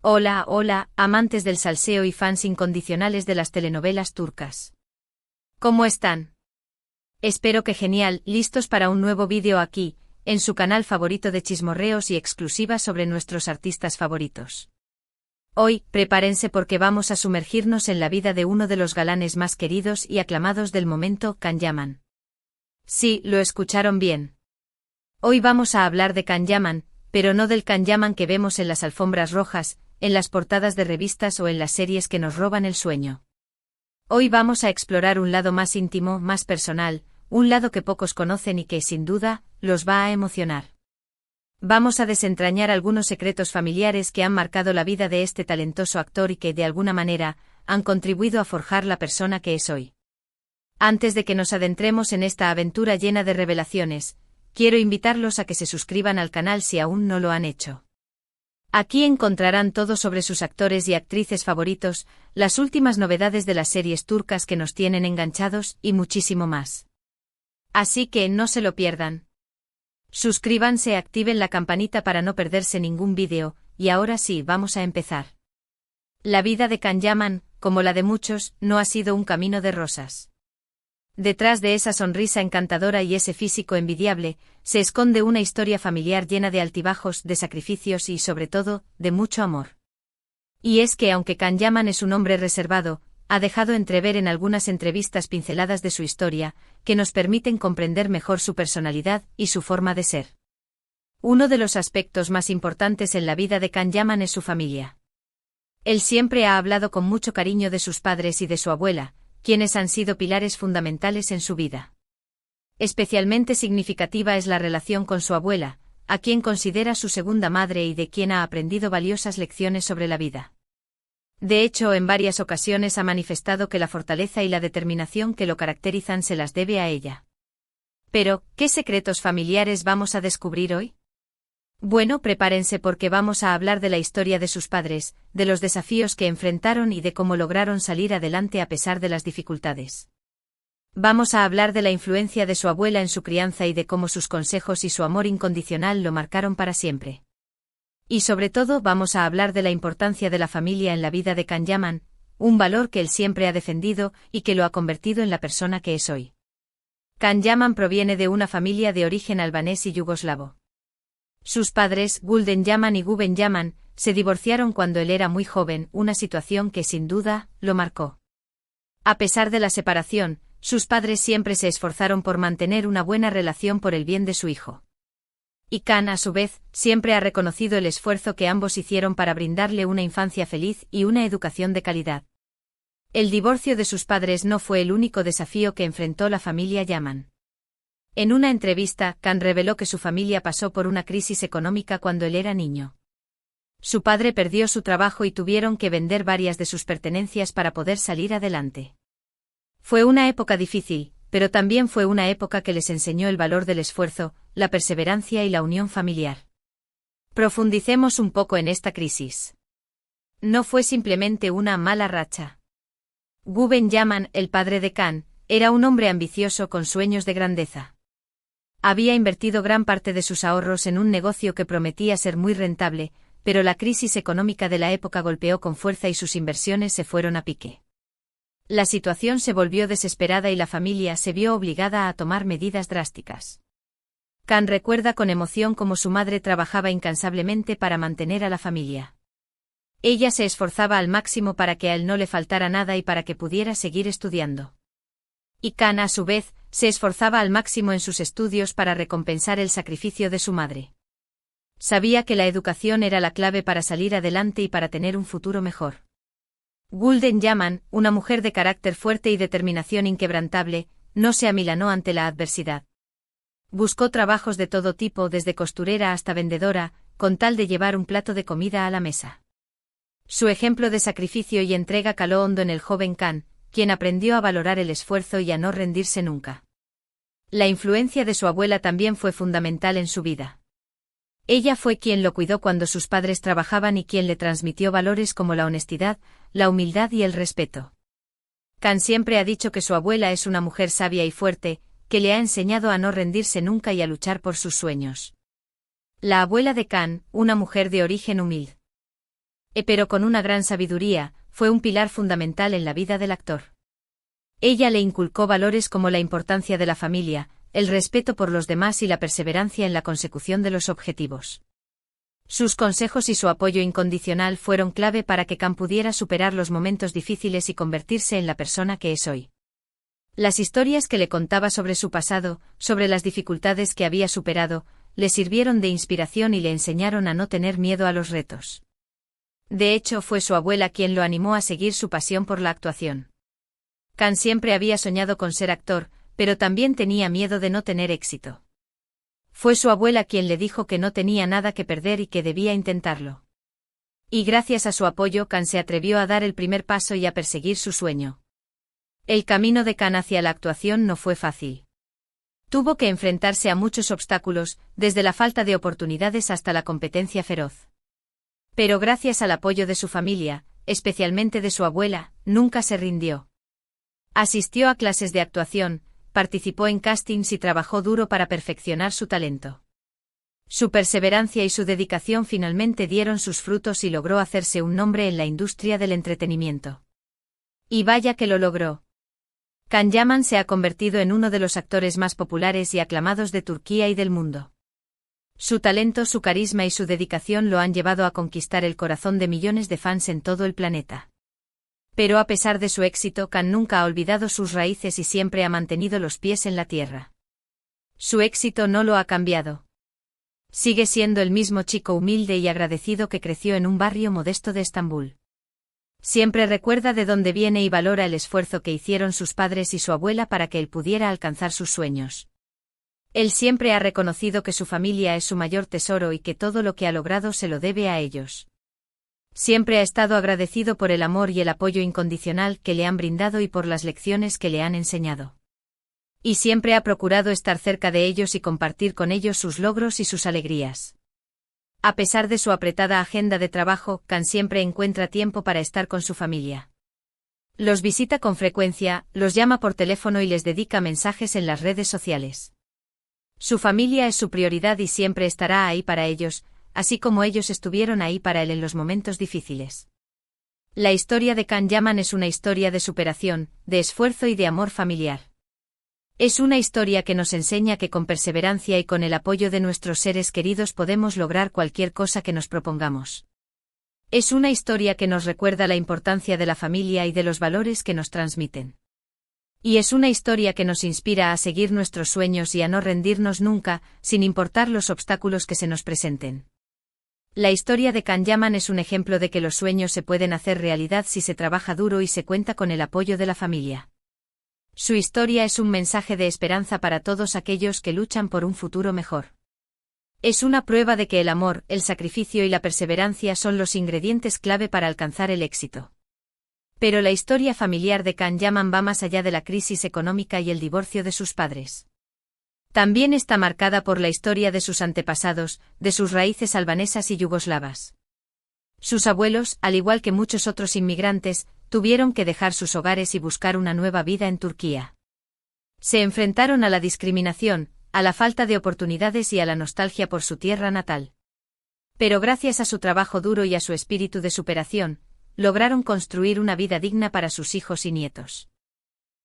Hola, hola, amantes del salseo y fans incondicionales de las telenovelas turcas. ¿Cómo están? Espero que genial, listos para un nuevo vídeo aquí, en su canal favorito de chismorreos y exclusivas sobre nuestros artistas favoritos. Hoy, prepárense porque vamos a sumergirnos en la vida de uno de los galanes más queridos y aclamados del momento, Can Yaman. Sí, lo escucharon bien. Hoy vamos a hablar de Can Yaman, pero no del Can Yaman que vemos en las alfombras rojas, en las portadas de revistas o en las series que nos roban el sueño. Hoy vamos a explorar un lado más íntimo, más personal, un lado que pocos conocen y que, sin duda, los va a emocionar. Vamos a desentrañar algunos secretos familiares que han marcado la vida de este talentoso actor y que, de alguna manera, han contribuido a forjar la persona que es hoy. Antes de que nos adentremos en esta aventura llena de revelaciones, quiero invitarlos a que se suscriban al canal si aún no lo han hecho. Aquí encontrarán todo sobre sus actores y actrices favoritos, las últimas novedades de las series turcas que nos tienen enganchados y muchísimo más. Así que no se lo pierdan. Suscríbanse, activen la campanita para no perderse ningún vídeo, y ahora sí, vamos a empezar. La vida de Can Yaman, como la de muchos, no ha sido un camino de rosas. Detrás de esa sonrisa encantadora y ese físico envidiable, se esconde una historia familiar llena de altibajos, de sacrificios y, sobre todo, de mucho amor. Y es que aunque Can Yaman es un hombre reservado, ha dejado entrever en algunas entrevistas pinceladas de su historia, que nos permiten comprender mejor su personalidad y su forma de ser. Uno de los aspectos más importantes en la vida de Can Yaman es su familia. Él siempre ha hablado con mucho cariño de sus padres y de su abuela, quienes han sido pilares fundamentales en su vida. Especialmente significativa es la relación con su abuela, a quien considera su segunda madre y de quien ha aprendido valiosas lecciones sobre la vida. De hecho, en varias ocasiones ha manifestado que la fortaleza y la determinación que lo caracterizan se las debe a ella. Pero, ¿qué secretos familiares vamos a descubrir hoy? Bueno, prepárense porque vamos a hablar de la historia de sus padres, de los desafíos que enfrentaron y de cómo lograron salir adelante a pesar de las dificultades. Vamos a hablar de la influencia de su abuela en su crianza y de cómo sus consejos y su amor incondicional lo marcaron para siempre. Y sobre todo vamos a hablar de la importancia de la familia en la vida de Can Yaman, un valor que él siempre ha defendido y que lo ha convertido en la persona que es hoy. Can Yaman proviene de una familia de origen albanés y yugoslavo. Sus padres, Gülden Yaman y Guben Yaman, se divorciaron cuando él era muy joven, una situación que sin duda lo marcó. A pesar de la separación, sus padres siempre se esforzaron por mantener una buena relación por el bien de su hijo. Y Can, a su vez, siempre ha reconocido el esfuerzo que ambos hicieron para brindarle una infancia feliz y una educación de calidad. El divorcio de sus padres no fue el único desafío que enfrentó la familia Yaman. En una entrevista, Can reveló que su familia pasó por una crisis económica cuando él era niño. Su padre perdió su trabajo y tuvieron que vender varias de sus pertenencias para poder salir adelante. Fue una época difícil, pero también fue una época que les enseñó el valor del esfuerzo, la perseverancia y la unión familiar. Profundicemos un poco en esta crisis. No fue simplemente una mala racha. Guben Yaman, el padre de Can, era un hombre ambicioso con sueños de grandeza. Había invertido gran parte de sus ahorros en un negocio que prometía ser muy rentable, pero la crisis económica de la época golpeó con fuerza y sus inversiones se fueron a pique. La situación se volvió desesperada y la familia se vio obligada a tomar medidas drásticas. Can recuerda con emoción cómo su madre trabajaba incansablemente para mantener a la familia. Ella se esforzaba al máximo para que a él no le faltara nada y para que pudiera seguir estudiando. Y Can, a su vez, se esforzaba al máximo en sus estudios para recompensar el sacrificio de su madre. Sabía que la educación era la clave para salir adelante y para tener un futuro mejor. Gülden Yaman, una mujer de carácter fuerte y determinación inquebrantable, no se amilanó ante la adversidad. Buscó trabajos de todo tipo, desde costurera hasta vendedora, con tal de llevar un plato de comida a la mesa. Su ejemplo de sacrificio y entrega caló hondo en el joven Can, quien aprendió a valorar el esfuerzo y a no rendirse nunca. La influencia de su abuela también fue fundamental en su vida. Ella fue quien lo cuidó cuando sus padres trabajaban y quien le transmitió valores como la honestidad, la humildad y el respeto. Can siempre ha dicho que su abuela es una mujer sabia y fuerte, que le ha enseñado a no rendirse nunca y a luchar por sus sueños. La abuela de Can, una mujer de origen humilde. Pero con una gran sabiduría, fue un pilar fundamental en la vida del actor. Ella le inculcó valores como la importancia de la familia, el respeto por los demás y la perseverancia en la consecución de los objetivos. Sus consejos y su apoyo incondicional fueron clave para que Khan pudiera superar los momentos difíciles y convertirse en la persona que es hoy. Las historias que le contaba sobre su pasado, sobre las dificultades que había superado, le sirvieron de inspiración y le enseñaron a no tener miedo a los retos. De hecho, fue su abuela quien lo animó a seguir su pasión por la actuación. Khan siempre había soñado con ser actor, pero también tenía miedo de no tener éxito. Fue su abuela quien le dijo que no tenía nada que perder y que debía intentarlo. Y gracias a su apoyo, Khan se atrevió a dar el primer paso y a perseguir su sueño. El camino de Khan hacia la actuación no fue fácil. Tuvo que enfrentarse a muchos obstáculos, desde la falta de oportunidades hasta la competencia feroz. Pero gracias al apoyo de su familia, especialmente de su abuela, nunca se rindió. Asistió a clases de actuación, participó en castings y trabajó duro para perfeccionar su talento. Su perseverancia y su dedicación finalmente dieron sus frutos y logró hacerse un nombre en la industria del entretenimiento. Y vaya que lo logró. Can Yaman se ha convertido en uno de los actores más populares y aclamados de Turquía y del mundo. Su talento, su carisma y su dedicación lo han llevado a conquistar el corazón de millones de fans en todo el planeta. Pero a pesar de su éxito, Can nunca ha olvidado sus raíces y siempre ha mantenido los pies en la tierra. Su éxito no lo ha cambiado. Sigue siendo el mismo chico humilde y agradecido que creció en un barrio modesto de Estambul. Siempre recuerda de dónde viene y valora el esfuerzo que hicieron sus padres y su abuela para que él pudiera alcanzar sus sueños. Él siempre ha reconocido que su familia es su mayor tesoro y que todo lo que ha logrado se lo debe a ellos. Siempre ha estado agradecido por el amor y el apoyo incondicional que le han brindado y por las lecciones que le han enseñado. Y siempre ha procurado estar cerca de ellos y compartir con ellos sus logros y sus alegrías. A pesar de su apretada agenda de trabajo, Can siempre encuentra tiempo para estar con su familia. Los visita con frecuencia, los llama por teléfono y les dedica mensajes en las redes sociales. Su familia es su prioridad y siempre estará ahí para ellos, así como ellos estuvieron ahí para él en los momentos difíciles. La historia de Can Yaman es una historia de superación, de esfuerzo y de amor familiar. Es una historia que nos enseña que con perseverancia y con el apoyo de nuestros seres queridos podemos lograr cualquier cosa que nos propongamos. Es una historia que nos recuerda la importancia de la familia y de los valores que nos transmiten. Y es una historia que nos inspira a seguir nuestros sueños y a no rendirnos nunca, sin importar los obstáculos que se nos presenten. La historia de Can Yaman es un ejemplo de que los sueños se pueden hacer realidad si se trabaja duro y se cuenta con el apoyo de la familia. Su historia es un mensaje de esperanza para todos aquellos que luchan por un futuro mejor. Es una prueba de que el amor, el sacrificio y la perseverancia son los ingredientes clave para alcanzar el éxito. Pero la historia familiar de Can Yaman va más allá de la crisis económica y el divorcio de sus padres. También está marcada por la historia de sus antepasados, de sus raíces albanesas y yugoslavas. Sus abuelos, al igual que muchos otros inmigrantes, tuvieron que dejar sus hogares y buscar una nueva vida en Turquía. Se enfrentaron a la discriminación, a la falta de oportunidades y a la nostalgia por su tierra natal. Pero gracias a su trabajo duro y a su espíritu de superación, lograron construir una vida digna para sus hijos y nietos.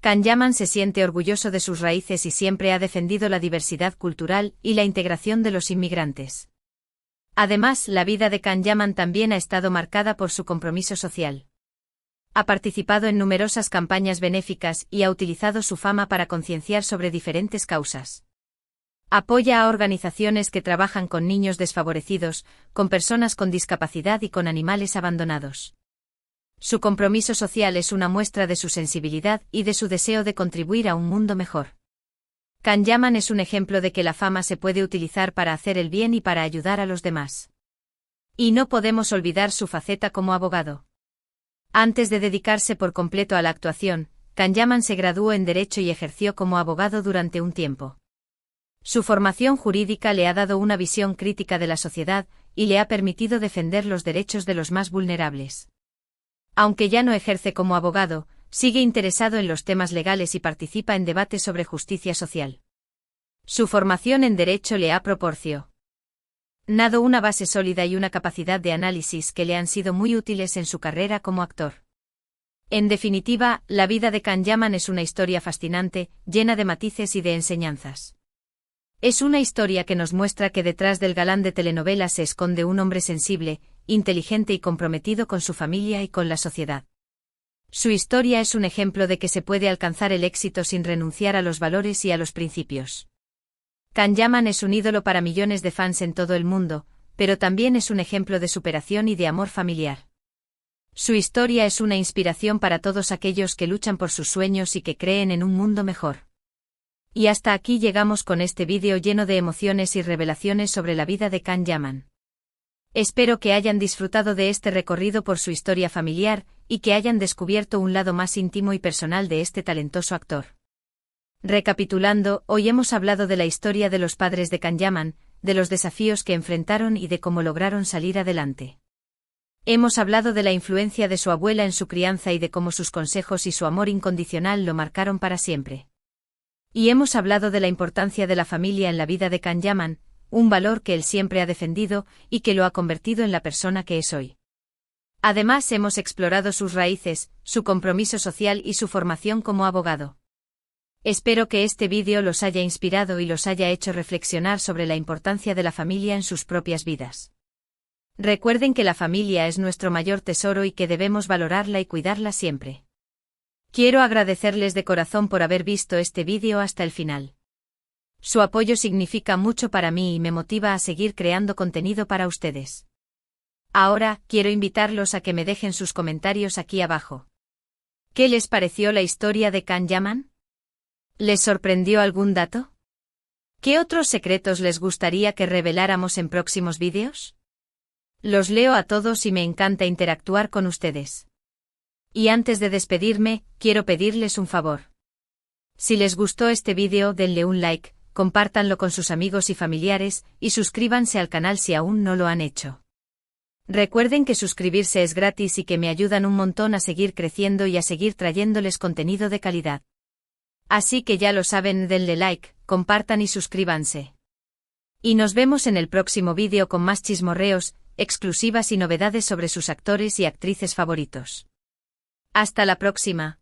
Can Yaman se siente orgulloso de sus raíces y siempre ha defendido la diversidad cultural y la integración de los inmigrantes. Además, la vida de Can Yaman también ha estado marcada por su compromiso social. Ha participado en numerosas campañas benéficas y ha utilizado su fama para concienciar sobre diferentes causas. Apoya a organizaciones que trabajan con niños desfavorecidos, con personas con discapacidad y con animales abandonados. Su compromiso social es una muestra de su sensibilidad y de su deseo de contribuir a un mundo mejor. Can Yaman es un ejemplo de que la fama se puede utilizar para hacer el bien y para ayudar a los demás. Y no podemos olvidar su faceta como abogado. Antes de dedicarse por completo a la actuación, Can Yaman se graduó en Derecho y ejerció como abogado durante un tiempo. Su formación jurídica le ha dado una visión crítica de la sociedad y le ha permitido defender los derechos de los más vulnerables. Aunque ya no ejerce como abogado, sigue interesado en los temas legales y participa en debates sobre justicia social. Su formación en Derecho le ha proporcionado Nado una base sólida y una capacidad de análisis que le han sido muy útiles en su carrera como actor. En definitiva, la vida de Can Yaman es una historia fascinante, llena de matices y de enseñanzas. Es una historia que nos muestra que detrás del galán de telenovelas se esconde un hombre sensible, inteligente y comprometido con su familia y con la sociedad. Su historia es un ejemplo de que se puede alcanzar el éxito sin renunciar a los valores y a los principios. Can Yaman es un ídolo para millones de fans en todo el mundo, pero también es un ejemplo de superación y de amor familiar. Su historia es una inspiración para todos aquellos que luchan por sus sueños y que creen en un mundo mejor. Y hasta aquí llegamos con este vídeo lleno de emociones y revelaciones sobre la vida de Can Yaman. Espero que hayan disfrutado de este recorrido por su historia familiar, y que hayan descubierto un lado más íntimo y personal de este talentoso actor. Recapitulando, hoy hemos hablado de la historia de los padres de Can Yaman, de los desafíos que enfrentaron y de cómo lograron salir adelante. Hemos hablado de la influencia de su abuela en su crianza y de cómo sus consejos y su amor incondicional lo marcaron para siempre. Y hemos hablado de la importancia de la familia en la vida de Can Yaman, un valor que él siempre ha defendido y que lo ha convertido en la persona que es hoy. Además, hemos explorado sus raíces, su compromiso social y su formación como abogado. Espero que este vídeo los haya inspirado y los haya hecho reflexionar sobre la importancia de la familia en sus propias vidas. Recuerden que la familia es nuestro mayor tesoro y que debemos valorarla y cuidarla siempre. Quiero agradecerles de corazón por haber visto este vídeo hasta el final. Su apoyo significa mucho para mí y me motiva a seguir creando contenido para ustedes. Ahora, quiero invitarlos a que me dejen sus comentarios aquí abajo. ¿Qué les pareció la historia de Can Yaman? ¿Les sorprendió algún dato? ¿Qué otros secretos les gustaría que reveláramos en próximos vídeos? Los leo a todos y me encanta interactuar con ustedes. Y antes de despedirme, quiero pedirles un favor. Si les gustó este vídeo, denle un like, compártanlo con sus amigos y familiares, y suscríbanse al canal si aún no lo han hecho. Recuerden que suscribirse es gratis y que me ayudan un montón a seguir creciendo y a seguir trayéndoles contenido de calidad. Así que ya lo saben, denle like, compartan y suscríbanse. Y nos vemos en el próximo vídeo con más chismorreos, exclusivas y novedades sobre sus actores y actrices favoritos. Hasta la próxima.